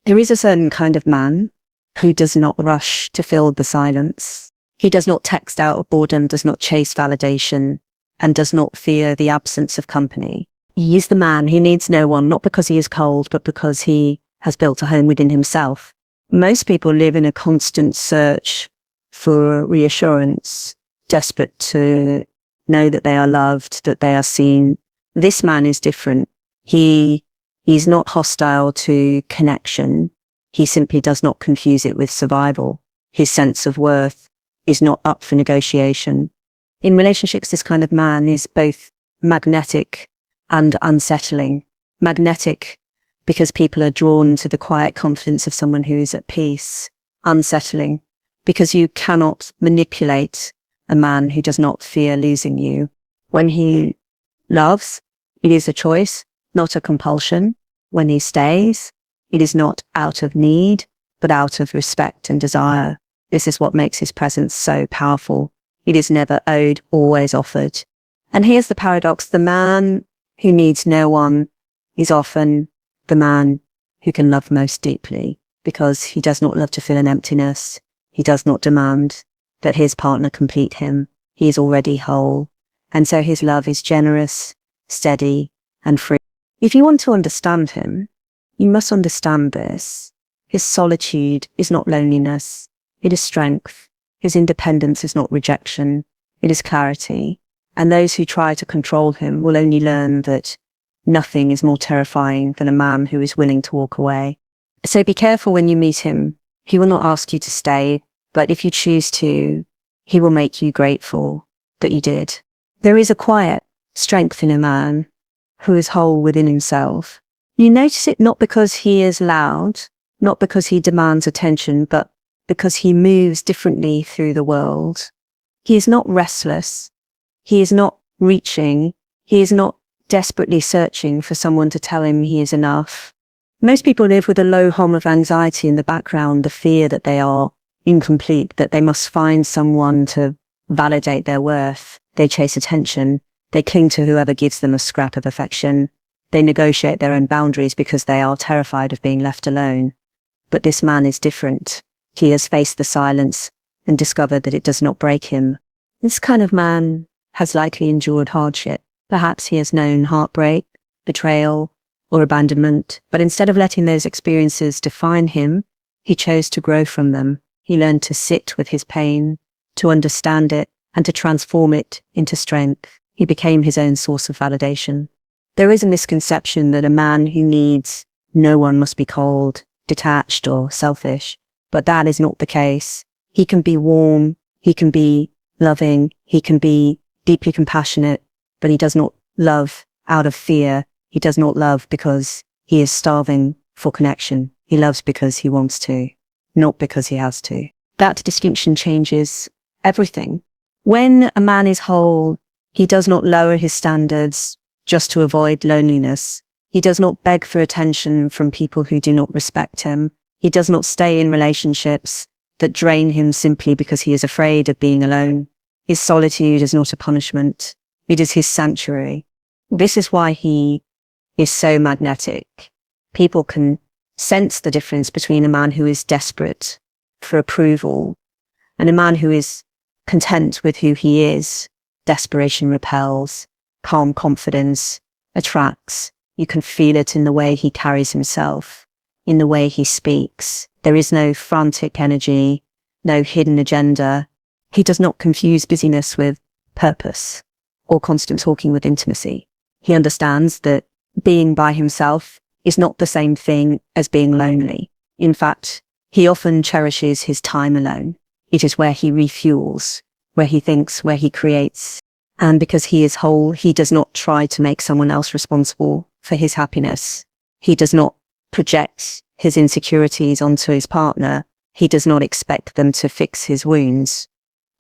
There is a certain kind of man who does not rush to fill the silence. He does not text out of boredom, does not chase validation, and does not fear the absence of company. He is the man who needs no one, not because he is cold, but because he has built a home within himself. Most people live in a constant search for reassurance, desperate to know that they are loved, that they are seen. This man is different. He's not hostile to connection. He simply does not confuse it with survival. His sense of worth is not up for negotiation. In relationships, this kind of man is both magnetic and unsettling. Magnetic because people are drawn to the quiet confidence of someone who is at peace. Unsettling because you cannot manipulate a man who does not fear losing you. When he loves, it is a choice, not a compulsion. When he stays, it is not out of need, but out of respect and desire. This is what makes his presence so powerful. It is never owed, always offered. And here's the paradox. The man who needs no one is often the man who can love most deeply, because he does not love to fill an emptiness. He does not demand that his partner complete him. He is already whole. And so his love is generous, steady, and free. If you want to understand him, you must understand this. His solitude is not loneliness. It is strength. His independence is not rejection. It is clarity. And those who try to control him will only learn that nothing is more terrifying than a man who is willing to walk away. So be careful when you meet him. He will not ask you to stay, but if you choose to, he will make you grateful that you did. There is a quiet strength in a man who is whole within himself. You notice it not because he is loud, not because he demands attention, but because he moves differently through the world. He is not restless. He is not reaching. He is not desperately searching for someone to tell him he is enough. Most people live with a low hum of anxiety in the background, the fear that they are incomplete, that they must find someone to validate their worth. They chase attention. They cling to whoever gives them a scrap of affection. They negotiate their own boundaries because they are terrified of being left alone. But this man is different. He has faced the silence and discovered that it does not break him. This kind of man has likely endured hardship. Perhaps he has known heartbreak, betrayal, or abandonment, but instead of letting those experiences define him, he chose to grow from them. He learned to sit with his pain, to understand it, and to transform it into strength. He became his own source of validation. There is a misconception that a man who needs no one must be cold, detached, or selfish, but that is not the case. He can be warm, he can be loving, he can be deeply compassionate, but he does not love out of fear. He does not love because he is starving for connection. He loves because he wants to, not because he has to. That distinction changes everything. When a man is whole, he does not lower his standards just to avoid loneliness. He does not beg for attention from people who do not respect him. He does not stay in relationships that drain him simply because he is afraid of being alone. His solitude is not a punishment. It is his sanctuary. This is why he is so magnetic. People can sense the difference between a man who is desperate for approval and a man who is content with who he is. Desperation repels. Calm confidence attracts. You can feel it in the way he carries himself, in the way he speaks. There is no frantic energy, no hidden agenda. He does not confuse busyness with purpose or constant talking with intimacy. He understands that being by himself is not the same thing as being lonely. In fact, he often cherishes his time alone. It is where he refuels, where he thinks, where he creates. And because he is whole, he does not try to make someone else responsible for his happiness. He does not project his insecurities onto his partner. He does not expect them to fix his wounds.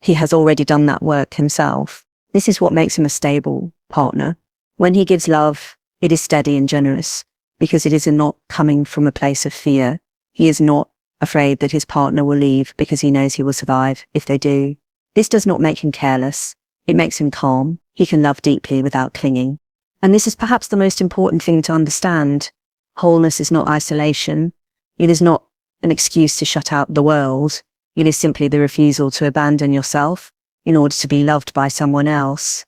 He has already done that work himself. This is what makes him a stable partner. When he gives love, it is steady and generous because it is not coming from a place of fear. He is not afraid that his partner will leave because he knows he will survive if they do. This does not make him careless. It makes him calm. He can love deeply without clinging. And this is perhaps the most important thing to understand. Wholeness is not isolation. It is not an excuse to shut out the world. It is simply the refusal to abandon yourself in order to be loved by someone else.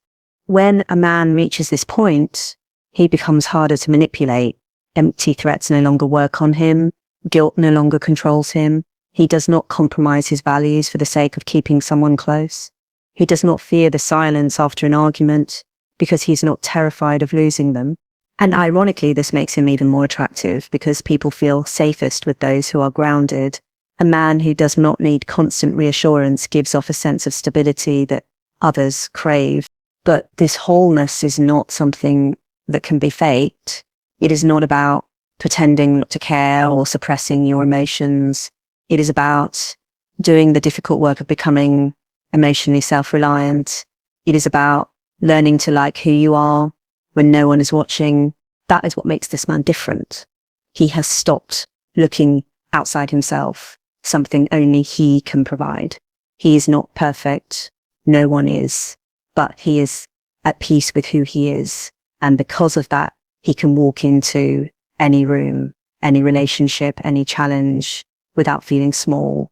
When a man reaches this point, he becomes harder to manipulate. Empty threats no longer work on him. Guilt no longer controls him. He does not compromise his values for the sake of keeping someone close. He does not fear the silence after an argument because he's not terrified of losing them. And ironically, this makes him even more attractive because people feel safest with those who are grounded. A man who does not need constant reassurance gives off a sense of stability that others crave. But this wholeness is not something that can be faked. It is not about pretending not to care or suppressing your emotions. It is about doing the difficult work of becoming emotionally self-reliant. It is about learning to like who you are when no one is watching. That is what makes this man different. He has stopped looking outside himself, something only he can provide. He is not perfect. No one is, but he is at peace with who he is. And because of that, he can walk into any room, any relationship, any challenge without feeling small.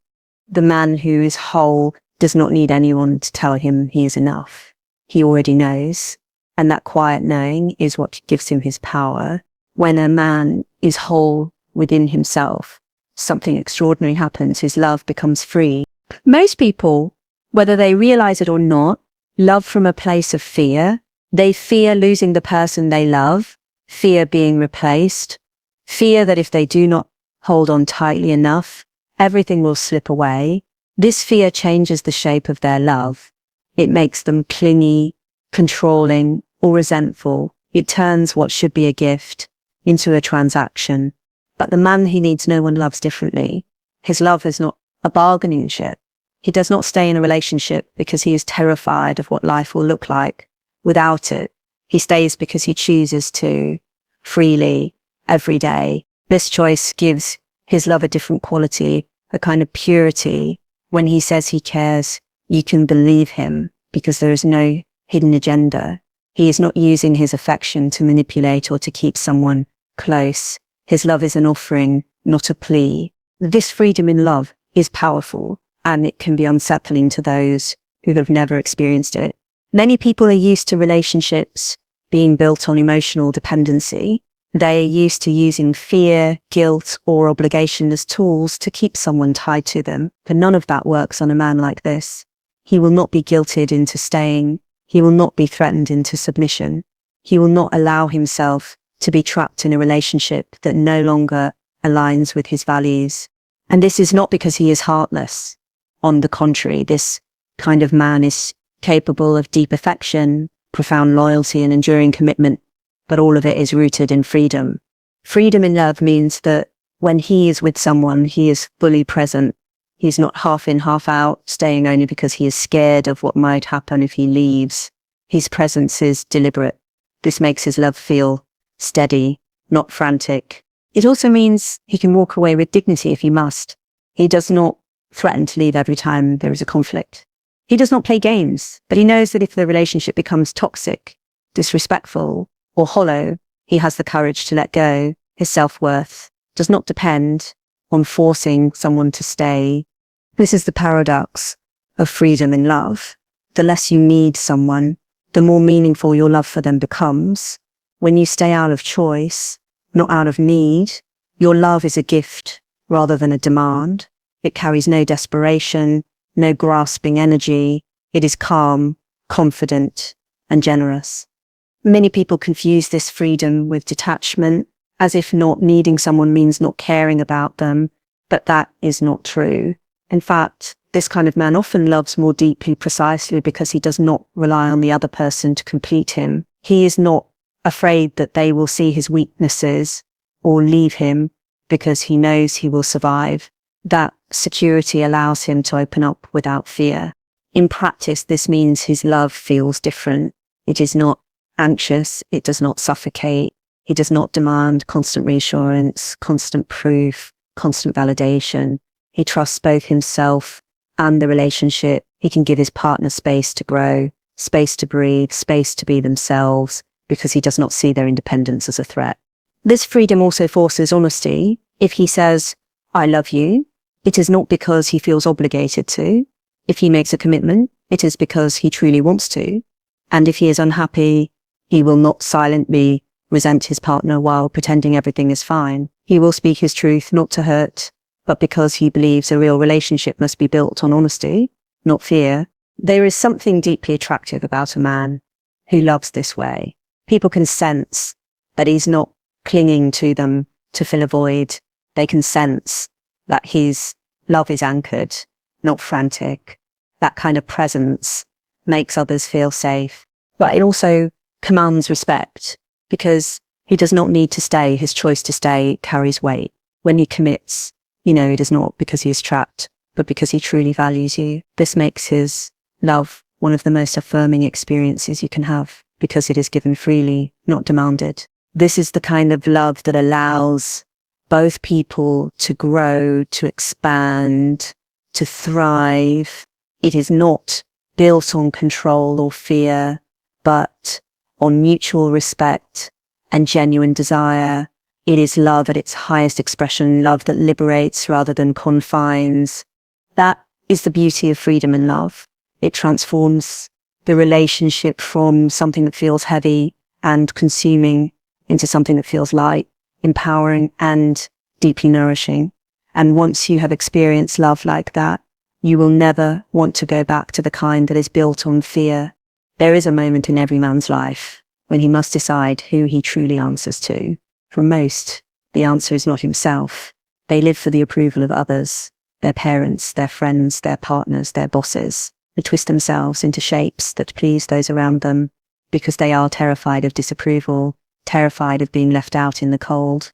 The man who is whole does not need anyone to tell him he is enough. He already knows. And that quiet knowing is what gives him his power. When a man is whole within himself, something extraordinary happens. His love becomes free. Most people, whether they realize it or not, love from a place of fear. They fear losing the person they love, fear being replaced, fear that if they do not hold on tightly enough, everything will slip away. This fear changes the shape of their love. It makes them clingy, controlling, or resentful. It turns what should be a gift into a transaction. But the man who needs no one loves differently. His love is not a bargaining chip. He does not stay in a relationship because he is terrified of what life will look like without it. He stays because he chooses to, freely, every day. This choice gives his love a different quality, a kind of purity. When he says he cares, you can believe him because there is no hidden agenda. He is not using his affection to manipulate or to keep someone close. His love is an offering, not a plea. This freedom in love is powerful, and it can be unsettling to those who have never experienced it. Many people are used to relationships being built on emotional dependency. They are used to using fear, guilt, or obligation as tools to keep someone tied to them. But none of that works on a man like this. He will not be guilted into staying. He will not be threatened into submission. He will not allow himself to be trapped in a relationship that no longer aligns with his values. And this is not because he is heartless. On the contrary, this kind of man is capable of deep affection, profound loyalty, and enduring commitment, but all of it is rooted in freedom. Freedom in love means that when he is with someone, he is fully present. He's not half in, half out, staying only because he is scared of what might happen if he leaves. His presence is deliberate. This makes his love feel steady, not frantic. It also means he can walk away with dignity if he must. He does not threaten to leave every time there is a conflict. He does not play games, but he knows that if the relationship becomes toxic, disrespectful, or hollow, he has the courage to let go. His self-worth does not depend on forcing someone to stay. This is the paradox of freedom in love. The less you need someone, the more meaningful your love for them becomes. When you stay out of choice, not out of need, your love is a gift rather than a demand. It carries no desperation, no grasping energy. It is calm, confident, and generous. Many people confuse this freedom with detachment, as if not needing someone means not caring about them, but that is not true. In fact, this kind of man often loves more deeply precisely because he does not rely on the other person to complete him. He is not afraid that they will see his weaknesses or leave him because he knows he will survive. That security allows him to open up without fear. In practice, this means his love feels different. It is not anxious. It does not suffocate. He does not demand constant reassurance, constant proof, constant validation. He trusts both himself and the relationship. He can give his partner space to grow, space to breathe, space to be themselves, because he does not see their independence as a threat. This freedom also forces honesty. If he says, I love you, it is not because he feels obligated to. If he makes a commitment, it is because he truly wants to. And if he is unhappy, he will not silently resent his partner while pretending everything is fine. He will speak his truth, not to hurt, but because he believes a real relationship must be built on honesty, not fear. There is something deeply attractive about a man who loves this way. People can sense that he's not clinging to them to fill a void. They can sense that his love is anchored, not frantic. That kind of presence makes others feel safe. But it also commands respect because he does not need to stay. His choice to stay carries weight. When he commits, it is not because he is trapped, but because he truly values you. This makes his love one of the most affirming experiences you can have because it is given freely, not demanded. This is the kind of love that allows both people to grow, to expand, to thrive. It is not built on control or fear, but on mutual respect and genuine desire. It is love at its highest expression, love that liberates rather than confines. That is the beauty of freedom and love. It transforms the relationship from something that feels heavy and consuming into something that feels light, empowering, and deeply nourishing. And once you have experienced love like that, you will never want to go back to the kind that is built on fear. There is a moment in every man's life when he must decide who he truly answers to. For most, the answer is not himself. They live for the approval of others, their parents, their friends, their partners, their bosses. They twist themselves into shapes that please those around them because they are terrified of disapproval, terrified of being left out in the cold.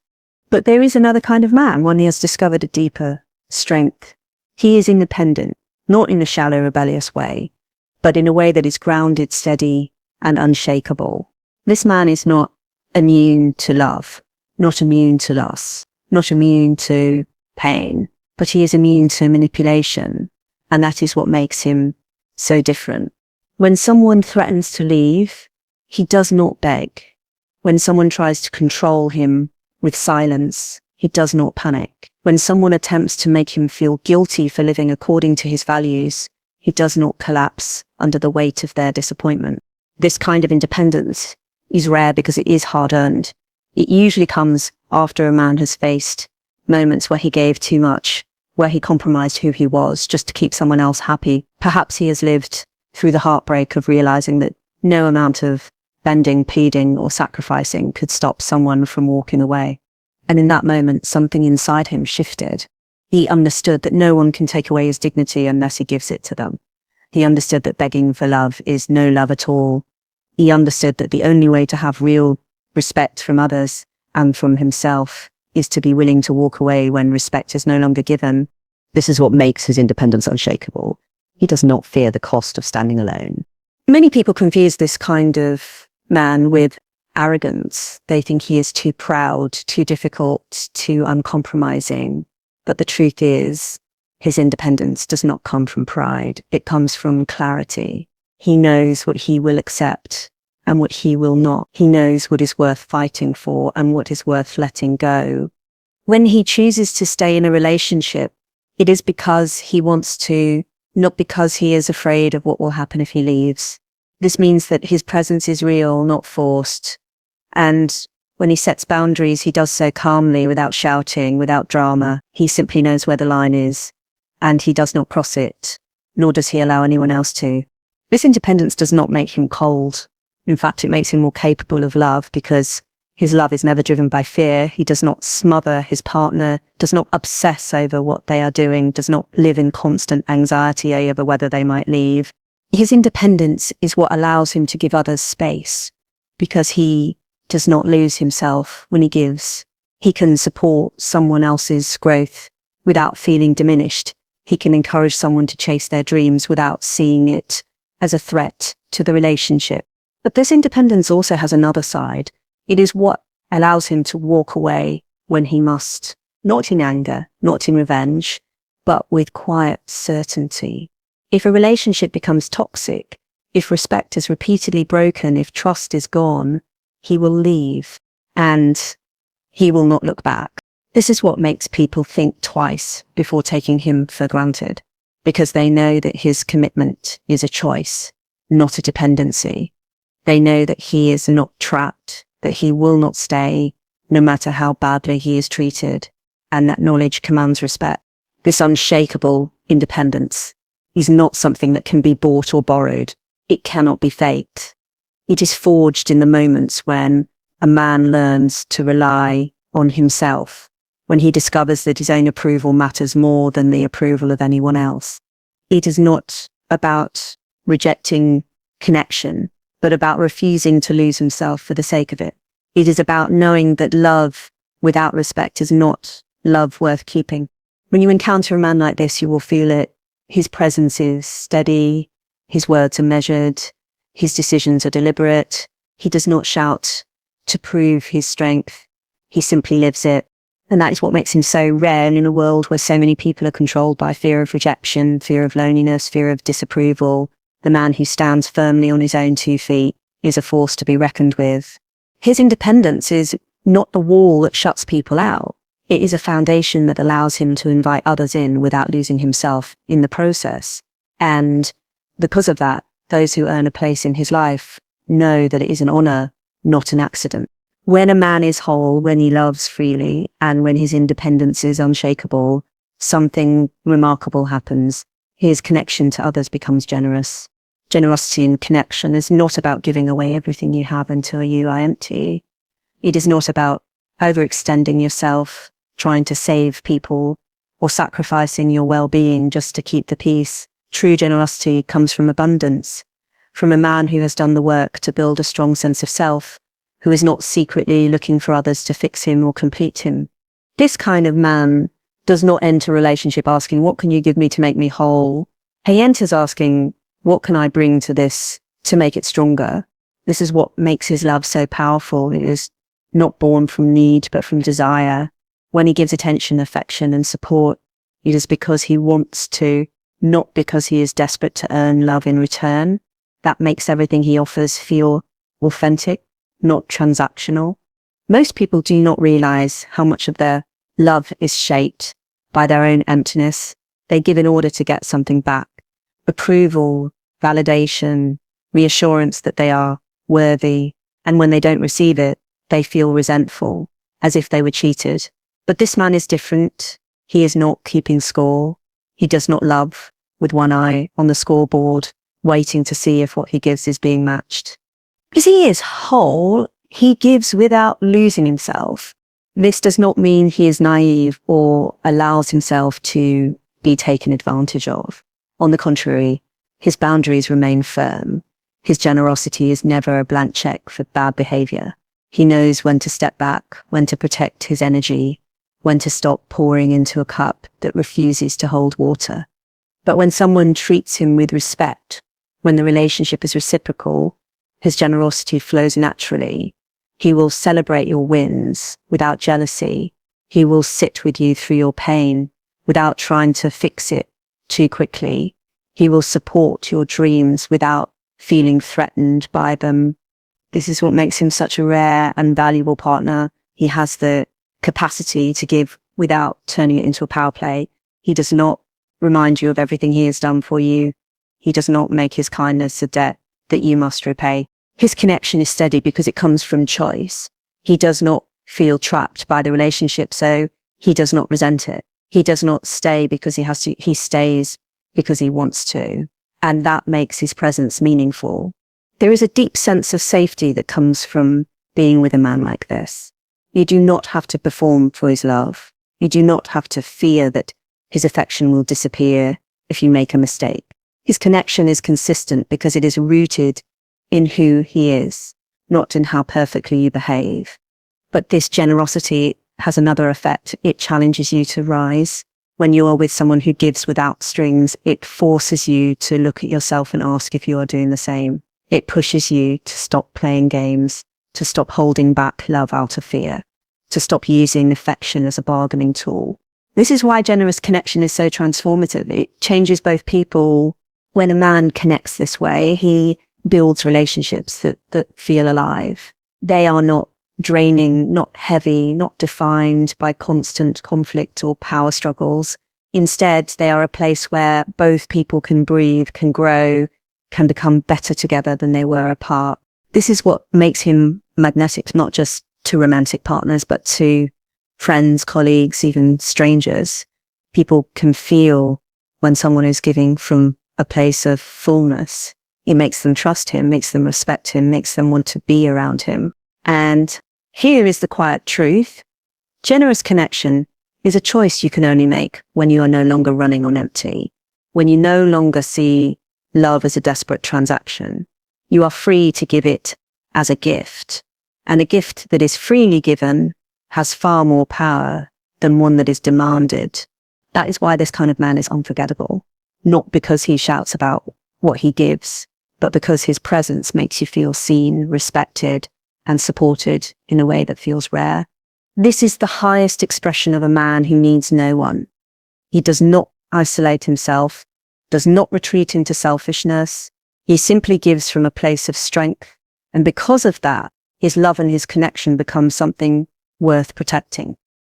But there is another kind of man, one who has discovered a deeper strength. He is independent, not in a shallow, rebellious way, but in a way that is grounded, steady, and unshakable. This man is not immune to love, not immune to loss, not immune to pain, but he is immune to manipulation, and that is what makes him so different. When someone threatens to leave, he does not beg. When someone tries to control him with silence, he does not panic. When someone attempts to make him feel guilty for living according to his values, he does not collapse under the weight of their disappointment. This kind of independence is rare because it is hard-earned. It usually comes after a man has faced moments where he gave too much, where he compromised who he was just to keep someone else happy. Perhaps he has lived through the heartbreak of realizing that no amount of bending, pleading, or sacrificing could stop someone from walking away. And in that moment, something inside him shifted. He understood that no one can take away his dignity unless he gives it to them. He understood that begging for love is no love at all. He understood that the only way to have real respect from others and from himself is to be willing to walk away when respect is no longer given. This is what makes his independence unshakable. He does not fear the cost of standing alone. Many people confuse this kind of man with arrogance. They think he is too proud, too difficult, too uncompromising. But the truth is, his independence does not come from pride. It comes from clarity. He knows what he will accept and what he will not. He knows what is worth fighting for and what is worth letting go. When he chooses to stay in a relationship, it is because he wants to, not because he is afraid of what will happen if he leaves. This means that his presence is real, not forced. And when he sets boundaries, he does so calmly, without shouting, without drama. He simply knows where the line is, and he does not cross it, nor does he allow anyone else to. This independence does not make him cold. In fact, it makes him more capable of love because his love is never driven by fear. He does not smother his partner, does not obsess over what they are doing, does not live in constant anxiety over whether they might leave. His independence is what allows him to give others space because he does not lose himself when he gives. He can support someone else's growth without feeling diminished. He can encourage someone to chase their dreams without seeing it as a threat to the relationship. But this independence also has another side. It is what allows him to walk away when he must, not in anger, not in revenge, but with quiet certainty. If a relationship becomes toxic, if respect is repeatedly broken, if trust is gone, he will leave and he will not look back. This is what makes people think twice before taking him for granted, because they know that his commitment is a choice, not a dependency. They know that he is not trapped, that he will not stay, no matter how badly he is treated, and that knowledge commands respect. This unshakable independence is not something that can be bought or borrowed. It cannot be faked. It is forged in the moments when a man learns to rely on himself, when he discovers that his own approval matters more than the approval of anyone else. It is not about rejecting connection, but about refusing to lose himself for the sake of it. It is about knowing that love without respect is not love worth keeping. When you encounter a man like this, you will feel it. His presence is steady. His words are measured. His decisions are deliberate. He does not shout to prove his strength. He simply lives it. And that is what makes him so rare in a world where so many people are controlled by fear of rejection, fear of loneliness, fear of disapproval. The man who stands firmly on his own 2 feet is a force to be reckoned with. His independence is not the wall that shuts people out. It is a foundation that allows him to invite others in without losing himself in the process. And because of that, those who earn a place in his life know that it is an honor, not an accident. When a man is whole, when he loves freely, and when his independence is unshakable, something remarkable happens. His connection to others becomes generous. Generosity and connection is not about giving away everything you have until you are empty. It is not about overextending yourself, trying to save people, or sacrificing your well-being just to keep the peace. True generosity comes from abundance, from a man who has done the work to build a strong sense of self, who is not secretly looking for others to fix him or complete him. This kind of man does not enter a relationship asking, what can you give me to make me whole? He enters asking, what can I bring to this to make it stronger? This is what makes his love so powerful. It is not born from need, but from desire. When he gives attention, affection, and support, it is because he wants to, not because he is desperate to earn love in return. That makes everything he offers feel authentic, not transactional. Most people do not realize how much of their love is shaped by their own emptiness. They give in order to get something back. Approval, validation, reassurance that they are worthy. And when they don't receive it, they feel resentful, as if they were cheated. But this man is different. He is not keeping score. He does not love with one eye on the scoreboard, waiting to see if what he gives is being matched. Because he is whole, he gives without losing himself. This does not mean he is naive or allows himself to be taken advantage of. On the contrary, his boundaries remain firm. His generosity is never a blank check for bad behavior. He knows when to step back, when to protect his energy, when to stop pouring into a cup that refuses to hold water. But when someone treats him with respect, when the relationship is reciprocal, his generosity flows naturally. He will celebrate your wins without jealousy. He will sit with you through your pain without trying to fix it too quickly. He will support your dreams without feeling threatened by them. This is what makes him such a rare and valuable partner. He has the capacity to give without turning it into a power play. He does not remind you of everything he has done for you. He does not make his kindness a debt that you must repay. His connection is steady because it comes from choice. He does not feel trapped by the relationship, so he does not resent it. He does not stay because he has to. He stays because he wants to. And that makes his presence meaningful. There is a deep sense of safety that comes from being with a man like this. You do not have to perform for his love. You do not have to fear that his affection will disappear if you make a mistake. His connection is consistent because it is rooted in who he is, not in how perfectly you behave. But this generosity has another effect. It challenges you to rise. When you are with someone who gives without strings, it forces you to look at yourself and ask if you are doing the same. It pushes you to stop playing games, to stop holding back love out of fear, to stop using affection as a bargaining tool. This is why generous connection is so transformative. It changes both people. When a man connects this way, he builds relationships that feel alive. They are not draining, not heavy, not defined by constant conflict or power struggles. Instead, they are a place where both people can breathe, can grow, can become better together than they were apart. This is what makes him magnetic, not just to romantic partners, but to friends, colleagues, even strangers. People can feel when someone is giving from a place of fullness. It makes them trust him, makes them respect him, makes them want to be around him. And here is the quiet truth. Generous connection is a choice you can only make when you are no longer running on empty, when you no longer see love as a desperate transaction. You are free to give it as a gift, and a gift that is freely given has far more power than one that is demanded. That is why this kind of man is unforgettable, not because he shouts about what he gives, but because his presence makes you feel seen, respected, and supported in a way that feels rare. This is the highest expression of a man who needs no one. He does not isolate himself, does not retreat into selfishness. He simply gives from a place of strength. And because of that, his love and his connection become something worth protecting.